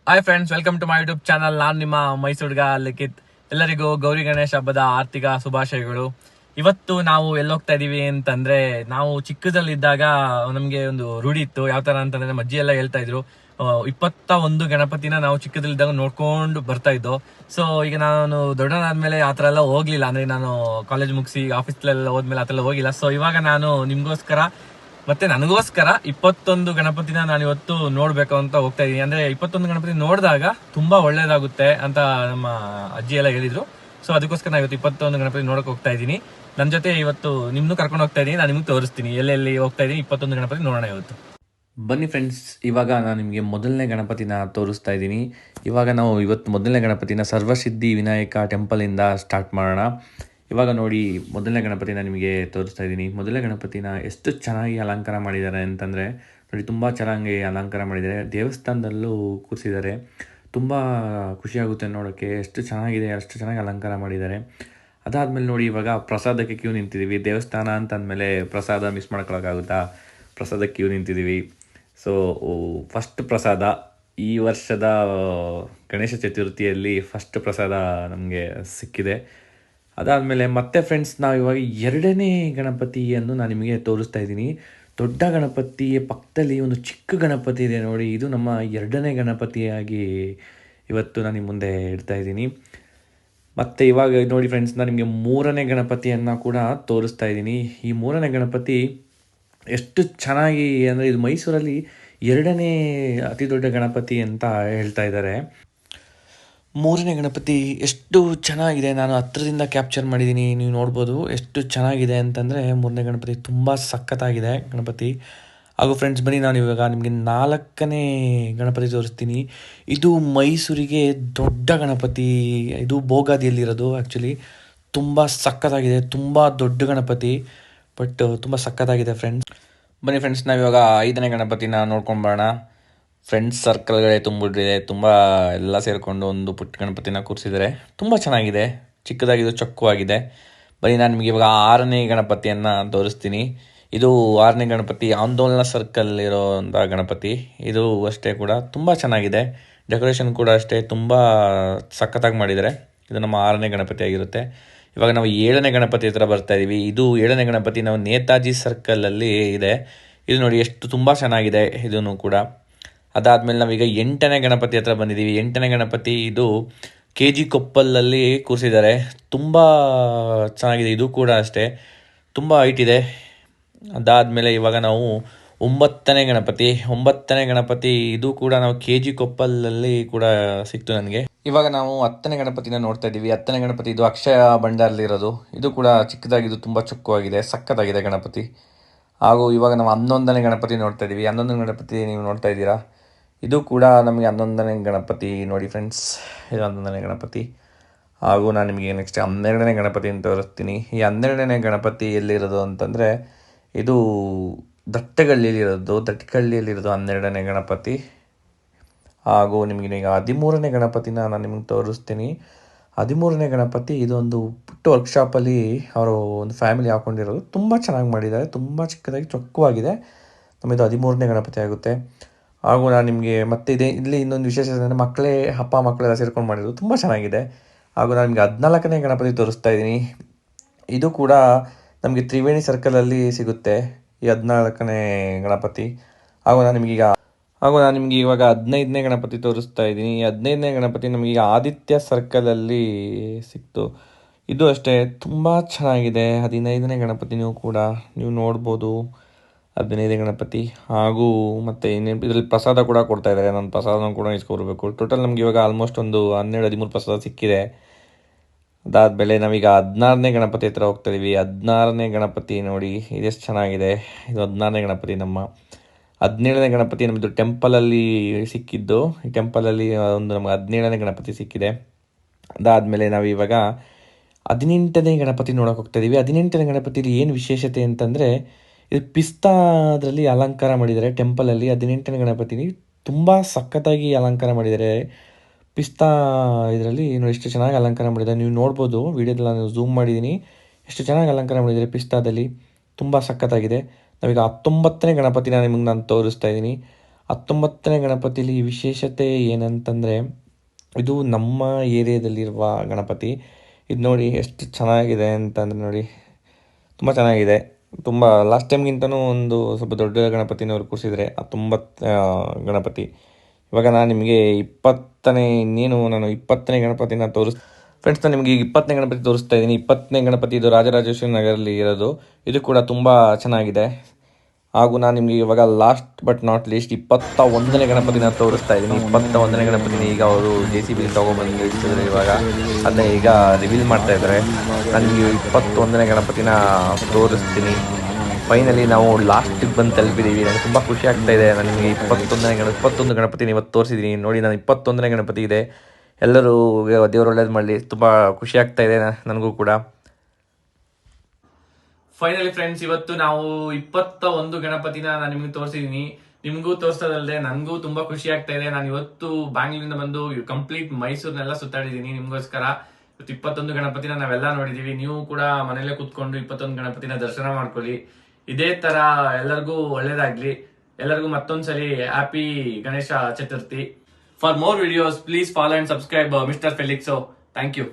Hi friends, welcome to my YouTube channel. ನಾನು ನಿಮ್ಮ ಮೈಸೂರ್ಗ ಲಿಖಿತ್. ಎಲ್ಲರಿಗೂ ಗೌರಿ ಗಣೇಶ ಹಬ್ಬದ ಆರ್ಥಿಕ ಶುಭಾಶಯಗಳು. ಇವತ್ತು ನಾವು ಹೋಗ್ತಾ ಇದೀವಿ ಅಂತಂದ್ರೆ, ನಾವು ಚಿಕ್ಕದಲ್ಲಿದ್ದಾಗ ನಮ್ಗೆ ಒಂದು ರೂಢಿ ಇತ್ತು. ಯಾವ ತರ ಅಂತಂದ್ರೆ, ನಮ್ಮ ಅಜ್ಜಿ ಎಲ್ಲ ಹೇಳ್ತಾ ಇದ್ರು, 21 ಗಣಪತಿನ ನಾವು ಚಿಕ್ಕದಲ್ಲಿದ್ದಾಗ ನೋಡ್ಕೊಂಡು ಬರ್ತಾ ಇದ್ದೋ. ಸೊ ಈಗ ನಾನು ದೊಡ್ಡನಾದ್ಮೇಲೆ ಆತರ ಎಲ್ಲ ಹೋಗ್ಲಿಲ್ಲ. ಅಂದ್ರೆ ನಾನು ಕಾಲೇಜ್ ಮುಗಿಸಿ ಆಫೀಸ್ಲೆಲ್ಲ ಹೋದ್ಮೇಲೆ ಆತರ ಹೋಗಿಲ್ಲ. ಸೊ ಇವಾಗ ನಾನು ನಿಮ್ಗೋಸ್ಕರ ಮತ್ತೆ ನನಗೋಸ್ಕರ 21 ಗಣಪತಿನ ನಾನು ಇವತ್ತು ನೋಡ್ಬೇಕು ಅಂತ ಹೋಗ್ತಾ ಇದೀನಿ. ಅಂದ್ರೆ 21 ಗಣಪತಿ ನೋಡಿದಾಗ ತುಂಬಾ ಒಳ್ಳೇದಾಗುತ್ತೆ ಅಂತ ನಮ್ಮ ಅಜ್ಜಿ ಎಲ್ಲ ಹೇಳಿದ್ರು. ಸೊ ಅದಕ್ಕೋಸ್ಕರ ನಾನು ಇವತ್ತು 21 ಗಣಪತಿ ನೋಡಕ್ ಹೋಗ್ತಾ ಇದೀನಿ. ನನ್ನ ಜೊತೆ ಇವತ್ತು ನಿಮ್ನು ಕರ್ಕೊಂಡು ಹೋಗ್ತಾ ಇದೀನಿ. ನಾನು ನಿಮ್ಗೆ ತೋರಿಸ್ತೀನಿ ಎಲ್ಲೆಲ್ಲಿ ಹೋಗ್ತಾ ಇದೀನಿ. 21 ಗಣಪತಿ ನೋಡೋಣ ಇವತ್ತು. ಬನ್ನಿ ಫ್ರೆಂಡ್ಸ್, ಇವಾಗ ನಾನು ನಿಮಗೆ ಮೊದಲನೇ ಗಣಪತಿನ ತೋರಿಸ್ತಾ ಇದ್ದೀನಿ. ಇವಾಗ ನಾವು ಇವತ್ತು ಮೊದಲನೇ ಗಣಪತಿನ ಸರ್ವಸಿದ್ಧಿ ವಿನಾಯಕ ಟೆಂಪಲಿಂದ ಸ್ಟಾರ್ಟ್ ಮಾಡೋಣ. ಇವಾಗ ನೋಡಿ, ಮೊದಲನೇ ಗಣಪತಿನ ನಿಮಗೆ ತೋರಿಸ್ತಾ ಇದ್ದೀನಿ. ಮೊದಲನೇ ಗಣಪತಿನ ಎಷ್ಟು ಚೆನ್ನಾಗಿ ಅಲಂಕಾರ ಮಾಡಿದ್ದಾರೆ ಅಂತಂದರೆ ನೋಡಿ, ತುಂಬ ಚೆನ್ನಾಗಿ ಅಲಂಕಾರ ಮಾಡಿದ್ದಾರೆ. ದೇವಸ್ಥಾನದಲ್ಲೂ ಕೂರಿಸಿದ್ದಾರೆ. ತುಂಬ ಖುಷಿಯಾಗುತ್ತೆ ನೋಡೋಕ್ಕೆ, ಎಷ್ಟು ಚೆನ್ನಾಗಿದೆ, ಅಷ್ಟು ಚೆನ್ನಾಗಿ ಅಲಂಕಾರ ಮಾಡಿದ್ದಾರೆ. ಅದಾದಮೇಲೆ ನೋಡಿ, ಇವಾಗ ಪ್ರಸಾದಕ್ಕೆ ಕ್ಯೂ ನಿಂತಿದ್ದೀವಿ. ದೇವಸ್ಥಾನ ಅಂತಂದಮೇಲೆ ಪ್ರಸಾದ ಮಿಸ್ ಮಾಡ್ಕೊಳಕ್ಕಾಗುತ್ತಾ? ಪ್ರಸಾದ ಕ್ಯೂ ನಿಂತಿದ್ದೀವಿ. ಸೊ ಫಸ್ಟ್ ಪ್ರಸಾದ ಈ ವರ್ಷದ ಗಣೇಶ ಚತುರ್ಥಿಯಲ್ಲಿ ಫಸ್ಟ್ ಪ್ರಸಾದ ನಮಗೆ ಸಿಕ್ಕಿದೆ. ಅದಾದಮೇಲೆ ಮತ್ತೆ ಫ್ರೆಂಡ್ಸ್, ನಾವು ಇವಾಗ ಎರಡನೇ ಗಣಪತಿಯನ್ನು ನಾನು ನಿಮಗೆ ತೋರಿಸ್ತಾ ಇದ್ದೀನಿ. ದೊಡ್ಡ ಗಣಪತಿಯ ಪಕ್ಕದಲ್ಲಿ ಒಂದು ಚಿಕ್ಕ ಗಣಪತಿ ಇದೆ ನೋಡಿ. ಇದು ನಮ್ಮ ಎರಡನೇ ಗಣಪತಿಯಾಗಿ ಇವತ್ತು ನಾನು ನಿಮ್ಮ ಮುಂದೆ ಇಡ್ತಾ ಇದ್ದೀನಿ. ಮತ್ತು ಇವಾಗ ನೋಡಿ ಫ್ರೆಂಡ್ಸ್, ನಾನು ನಿಮಗೆ ಮೂರನೇ ಗಣಪತಿಯನ್ನು ಕೂಡ ತೋರಿಸ್ತಾ ಇದ್ದೀನಿ. ಈ ಮೂರನೇ ಗಣಪತಿ ಎಷ್ಟು ಚೆನ್ನಾಗಿ ಅಂದರೆ, ಇದು ಮೈಸೂರಲ್ಲಿ ಎರಡನೇ ಅತಿ ದೊಡ್ಡ ಗಣಪತಿ ಅಂತ ಹೇಳ್ತಾ ಇದ್ದಾರೆ. ಮೂರನೇ ಗಣಪತಿ ಎಷ್ಟು ಚೆನ್ನಾಗಿದೆ, ನಾನು ಹತ್ರದಿಂದ ಕ್ಯಾಪ್ಚರ್ ಮಾಡಿದ್ದೀನಿ. ನೀವು ನೋಡ್ಬೋದು ಎಷ್ಟು ಚೆನ್ನಾಗಿದೆ ಅಂತಂದರೆ, ಮೂರನೇ ಗಣಪತಿ ತುಂಬ ಸಖತ್ತಾಗಿದೆ ಗಣಪತಿ. ಹಾಗೂ ಫ್ರೆಂಡ್ಸ್ ಬನ್ನಿ, ನಾನು ಇವಾಗ ನಿಮಗೆ ನಾಲ್ಕನೇ ಗಣಪತಿ ತೋರಿಸ್ತೀನಿ. ಇದು ಮೈಸೂರಿಗೆ ದೊಡ್ಡ ಗಣಪತಿ. ಇದು ಭೋಗಾದಿಯಲ್ಲಿರೋದು. ಆ್ಯಕ್ಚುಲಿ ತುಂಬ ಸಖತ್ತಾಗಿದೆ, ತುಂಬ ದೊಡ್ಡ ಗಣಪತಿ, ಬಟ್ ತುಂಬ ಸಖತ್ತಾಗಿದೆ ಫ್ರೆಂಡ್ಸ್. ಬನ್ನಿ ಫ್ರೆಂಡ್ಸ್, ನಾವಿವಾಗ ಐದನೇ ಗಣಪತಿನ ನೋಡ್ಕೊಂಡು ಬರೋಣ. ಫ್ರೆಂಡ್ಸ್ ಸರ್ಕಲ್ಗಳೇ ತುಂಬಿಟ್ಟಿದೆ. ತುಂಬ ಎಲ್ಲ ಸೇರಿಕೊಂಡು ಒಂದು ಪುಟ್ಟ ಗಣಪತಿನ ಕೂರಿಸಿದ್ದಾರೆ. ತುಂಬ ಚೆನ್ನಾಗಿದೆ, ಚಿಕ್ಕದಾಗಿದ್ದು ಚೊಕ್ಕವಾಗಿದೆ. ಬನ್ನಿ, ನಾನು ನಿಮಗೆ ಇವಾಗ ಆರನೇ ಗಣಪತಿಯನ್ನು ತೋರಿಸ್ತೀನಿ. ಇದು ಆರನೇ ಗಣಪತಿ ಆಂದೋಲನ ಸರ್ಕಲ್ ಇರೋಂಥ ಗಣಪತಿ. ಇದು ಅಷ್ಟೇ ಕೂಡ ತುಂಬ ಚೆನ್ನಾಗಿದೆ. ಡೆಕೋರೇಷನ್ ಕೂಡ ಅಷ್ಟೇ ತುಂಬ ಸಖತ್ತಾಗಿ ಮಾಡಿದ್ದಾರೆ. ಇದು ನಮ್ಮ ಆರನೇ ಗಣಪತಿ ಆಗಿರುತ್ತೆ. ಇವಾಗ ನಾವು ಏಳನೇ ಗಣಪತಿ ಹತ್ರ ಬರ್ತಾ ಇದ್ದೀವಿ. ಇದು ಏಳನೇ ಗಣಪತಿ ನಾವು ನೇತಾಜಿ ಸರ್ಕಲಲ್ಲಿ ಇದೆ. ಇದು ನೋಡಿ ಎಷ್ಟು ತುಂಬ ಚೆನ್ನಾಗಿದೆ ಇದೂ ಕೂಡ. ಅದಾದಮೇಲೆ ನಾವೀಗ ಎಂಟನೇ ಗಣಪತಿ ಹತ್ರ ಬಂದಿದ್ದೀವಿ. ಎಂಟನೇ ಗಣಪತಿ ಇದು KG ಕೊಪ್ಪಲಲ್ಲಿ ಕೂರಿಸಿದ್ದಾರೆ. ತುಂಬ ಚೆನ್ನಾಗಿದೆ, ಇದು ಕೂಡ ಅಷ್ಟೇ ತುಂಬ ಹೈಟ್ ಇದೆ. ಅದಾದಮೇಲೆ ಇವಾಗ ನಾವು ಒಂಬತ್ತನೇ ಗಣಪತಿ ಇದು ಕೂಡ ನಾವು KG ಕೊಪ್ಪಲಲ್ಲಿ ಕೂಡ ಸಿಕ್ತು ನನಗೆ. ಇವಾಗ ನಾವು ಹತ್ತನೇ ಗಣಪತಿನ ನೋಡ್ತಾ ಇದ್ದೀವಿ. ಹತ್ತನೇ ಗಣಪತಿ ಇದು ಅಕ್ಷಯ ಭಂಡಾರಲ್ಲಿರೋದು. ಇದು ಕೂಡ ಚಿಕ್ಕದಾಗಿದ್ದು ತುಂಬ ಚೊಕ್ಕವಾಗಿದೆ, ಸಖತ್ತಾಗಿದೆ ಗಣಪತಿ. ಹಾಗೂ ಇವಾಗ ನಾವು 11ನೇ ಗಣಪತಿ ನೋಡ್ತಾ ಇದ್ದೀವಿ. 11ನೇ ಗಣಪತಿ ನೀವು ನೋಡ್ತಾ ಇದ್ದೀರಾ. ಇದು ಕೂಡ ನಮಗೆ 11ನೇ ಗಣಪತಿ ನೋಡಿ ಫ್ರೆಂಡ್ಸ್, ಇದು 11ನೇ ಗಣಪತಿ. ಹಾಗೂ ನಾನು ನಿಮಗೆ ನೆಕ್ಸ್ಟ್ 12ನೇ ಗಣಪತಿನ ತೋರಿಸ್ತೀನಿ. ಈ 12ನೇ ಗಣಪತಿ ಎಲ್ಲಿರೋದು ಅಂತಂದರೆ, ಇದು ದಟ್ಟಗಳ್ಳಿಯಲ್ಲಿರೋದು 12ನೇ ಗಣಪತಿ. ಹಾಗೂ ನಿಮಗೆ ಈಗ 13ನೇ ಗಣಪತಿನ ನಾನು ನಿಮಗೆ ತೋರಿಸ್ತೀನಿ. 13ನೇ ಗಣಪತಿ ಇದೊಂದು ಪುಟ್ಟ ವರ್ಕ್ಶಾಪಲ್ಲಿ ಅವರು ಒಂದು ಫ್ಯಾಮಿಲಿ ಹಾಕ್ಕೊಂಡಿರೋದು. ತುಂಬ ಚೆನ್ನಾಗಿ ಮಾಡಿದ್ದಾರೆ, ತುಂಬ ಚಿಕ್ಕದಾಗಿ ಚೊಕ್ಕವಾಗಿದೆ. ನಮ್ಮದು 13ನೇ ಗಣಪತಿ ಆಗುತ್ತೆ. ಹಾಗೂ ನಾನು ನಿಮಗೆ ಮತ್ತೆ ಇಲ್ಲಿ ಇನ್ನೊಂದು ವಿಶೇಷ ಅಂದರೆ, ಮಕ್ಕಳೆಲ್ಲ ಸೇರ್ಕೊಂಡು ಮಾಡಿರೋದು ತುಂಬ ಚೆನ್ನಾಗಿದೆ. ಹಾಗೂ ನಾನು ನಿಮಗೆ 14ನೇ ಗಣಪತಿ ತೋರಿಸ್ತಾ ಇದ್ದೀನಿ. ಇದು ಕೂಡ ನಮಗೆ ತ್ರಿವೇಣಿ ಸರ್ಕಲಲ್ಲಿ ಸಿಗುತ್ತೆ, ಈ 14ನೇ ಗಣಪತಿ. ಹಾಗೂ ನಾನು ನಿಮಗೆ ಇವಾಗ 15ನೇ ಗಣಪತಿ ತೋರಿಸ್ತಾ ಇದ್ದೀನಿ. ಈ 15ನೇ ಗಣಪತಿ ನಮಗೀಗ ಆದಿತ್ಯ ಸರ್ಕಲಲ್ಲಿ ಸಿಕ್ತು. ಇದು ಅಷ್ಟೇ ತುಂಬ ಚೆನ್ನಾಗಿದೆ. 15ನೇ ಗಣಪತಿನೂ ಕೂಡ ನೀವು ನೋಡ್ಬೋದು, 15ನೇ ಗಣಪತಿ. ಹಾಗೂ ಮತ್ತು ಇದರಲ್ಲಿ ಪ್ರಸಾದ ಕೂಡ ಕೊಡ್ತಾ ಇದ್ದಾರೆ. ನಾನು ಪ್ರಸಾದನ ಕೂಡ ಇಸ್ಕೊಬರ್ಬೇಕು. ಟೋಟಲ್ ನಮಗೆ ಇವಾಗ ಆಲ್ಮೋಸ್ಟ್ ಒಂದು 12-13 ಪ್ರಸಾದ ಸಿಕ್ಕಿದೆ. ಅದಾದಮೇಲೆ ನಾವೀಗ 16ನೇ ಗಣಪತಿ ಹತ್ರ ಹೋಗ್ತಾ ಇದ್ದೀವಿ. 16ನೇ ಗಣಪತಿ ನೋಡಿ ಇದೆಷ್ಟು ಚೆನ್ನಾಗಿದೆ. ಇದು 16ನೇ ಗಣಪತಿ. ನಮ್ಮ 17ನೇ ಗಣಪತಿ ನಮ್ಮದು ಟೆಂಪಲಲ್ಲಿ ಸಿಕ್ಕಿದ್ದು. ಈ ಟೆಂಪಲಲ್ಲಿ ಒಂದು ನಮಗೆ 17ನೇ ಗಣಪತಿ ಸಿಕ್ಕಿದೆ. ಅದಾದಮೇಲೆ ನಾವು ಇವಾಗ 18ನೇ ಗಣಪತಿ ನೋಡೋಕೆ ಹೋಗ್ತಾ ಇದ್ದೀವಿ. 18ನೇ ಗಣಪತಿಲಿ ಏನು ವಿಶೇಷತೆ ಅಂತಂದರೆ, ಇದು ಪಿಸ್ತಾದ್ರಲ್ಲಿ ಅಲಂಕಾರ ಮಾಡಿದ್ದಾರೆ ಟೆಂಪಲಲ್ಲಿ. 18ನೇ ಗಣಪತಿನಿ ತುಂಬ ಸಖತ್ತಾಗಿ ಅಲಂಕಾರ ಮಾಡಿದ್ದಾರೆ. ಪಿಸ್ತಾ ಇದರಲ್ಲಿ ನೋಡಿ ಎಷ್ಟು ಚೆನ್ನಾಗಿ ಅಲಂಕಾರ ಮಾಡಿದ್ದಾರೆ. ನೀವು ನೋಡ್ಬೋದು, ವೀಡಿಯೋದಲ್ಲಿ ನಾನು ಝೂಮ್ ಮಾಡಿದ್ದೀನಿ, ಎಷ್ಟು ಚೆನ್ನಾಗಿ ಅಲಂಕಾರ ಮಾಡಿದ್ದಾರೆ ಪಿಸ್ತಾದಲ್ಲಿ. ತುಂಬ ಸಖತ್ತಾಗಿದೆ. ನಾವೀಗ 19ನೇ ಗಣಪತಿನ ನಿಮಗೆ ನಾನು ತೋರಿಸ್ತಾ ಇದ್ದೀನಿ. 19ನೇ ಗಣಪತಿಲಿ ವಿಶೇಷತೆ ಏನಂತಂದರೆ, ಇದು ನಮ್ಮ ಏರಿಯಾದಲ್ಲಿರುವ ಗಣಪತಿ. ಇದು ನೋಡಿ ಎಷ್ಟು ಚೆನ್ನಾಗಿದೆ ಅಂತಂದರೆ ನೋಡಿ, ತುಂಬ ಚೆನ್ನಾಗಿದೆ. ತುಂಬ ಲಾಸ್ಟ್ ಟೈಮ್ಗಿಂತನೂ ಒಂದು ಸ್ವಲ್ಪ ದೊಡ್ಡ ಗಣಪತಿನವ್ರು ಕೂರಿಸಿದರೆ, ಆ 90 ಗಣಪತಿ. ಇವಾಗ ನಾನು ನಿಮಗೆ 20ನೇ ಗಣಪತಿನ ಫ್ರೆಂಡ್ಸ್, ನಾನು ನಿಮಗೆ 20ನೇ ಗಣಪತಿ ತೋರಿಸ್ತಾ ಇದ್ದೀನಿ. 20ನೇ ಗಣಪತಿ ಇದು ರಾಜರಾಜೇಶ್ವರಿ ನಗರಲ್ಲಿ ಇರೋದು. ಇದು ಕೂಡ ತುಂಬ ಚೆನ್ನಾಗಿದೆ. ಹಾಗೂ ನಾನು ನಿಮಗೆ ಇವಾಗ ಲಾಸ್ಟ್ ಬಟ್ ನಾಟ್ ಲೀಸ್ಟ್ 21ನೇ ಗಣಪತಿನ ತೋರಿಸ್ತಾ ಇದ್ದೀನಿ. 21ನೇ ಗಣಪತಿನ ಈಗ ಅವರು JCB ತೊಗೊಬಂದು ಇಟ್ಟಿದ್ದಾರೆ. ಇವಾಗ ಅದನ್ನ ಈಗ ರಿವೀಲ್ ಮಾಡ್ತಾ ಇದ್ದಾರೆ. ನಾನು ನಿಮಗೆ 21ನೇ ಗಣಪತಿನ ತೋರಿಸ್ತೀನಿ. ಫೈನಲಿ ನಾವು ಲಾಸ್ಟಿಗೆ ಬಂದು ತಲುಪಿದ್ದೀವಿ. ನನಗೆ ತುಂಬ ಖುಷಿ ಆಗ್ತಾ ಇದೆ. ನಾನು ನಿಮಗೆ 21 ಗಣಪತಿನ ಇವತ್ತು ತೋರಿಸಿದ್ದೀನಿ. ನೋಡಿ, ನಾನು 21ನೇ ಗಣಪತಿ ಇದೆ. ಎಲ್ಲರೂ ದೇವರು ಒಳ್ಳೇದು ಮಾಡಲಿ. ತುಂಬ ಖುಷಿ ಆಗ್ತಾ ಇದೆ ನನಗೂ ಕೂಡ. ಫೈನಲಿ ಫ್ರೆಂಡ್ಸ್, ಇವತ್ತು ನಾವು 21 ಗಣಪತಿನ ನಾನು ನಿಮ್ಗೆ ತೋರಿಸಿದೀನಿ. ನಿಮ್ಗೂ ತೋರಿಸೋದಲ್ಲದೆ ನನಗೂ ತುಂಬಾ ಖುಷಿ ಆಗ್ತಾ ಇದೆ. ನಾನು ಇವತ್ತು ಬ್ಯಾಂಗ್ಳೂರಿಂದ ಬಂದು ಕಂಪ್ಲೀಟ್ ಮೈಸೂರ್ನೆಲ್ಲ ಸುತ್ತಾಡಿದೀನಿ ನಿಮ್ಗೋಸ್ಕರ. ಇವತ್ತು 21 ಗಣಪತಿನ ನಾವೆಲ್ಲ ನೋಡಿದೀವಿ. ನೀವು ಕೂಡ ಮನೇಲೆ ಕುತ್ಕೊಂಡು 21 ಗಣಪತಿನ ದರ್ಶನ ಮಾಡ್ಕೊಳ್ಳಿ. ಇದೇ ತರ ಎಲ್ಲರಿಗೂ ಒಳ್ಳೇದಾಗ್ಲಿ. ಎಲ್ಲರಿಗೂ ಮತ್ತೊಂದ್ಸಲಿ happy Ganesha Chaturthi. For more videos please follow and subscribe mister Felixo. Thank you.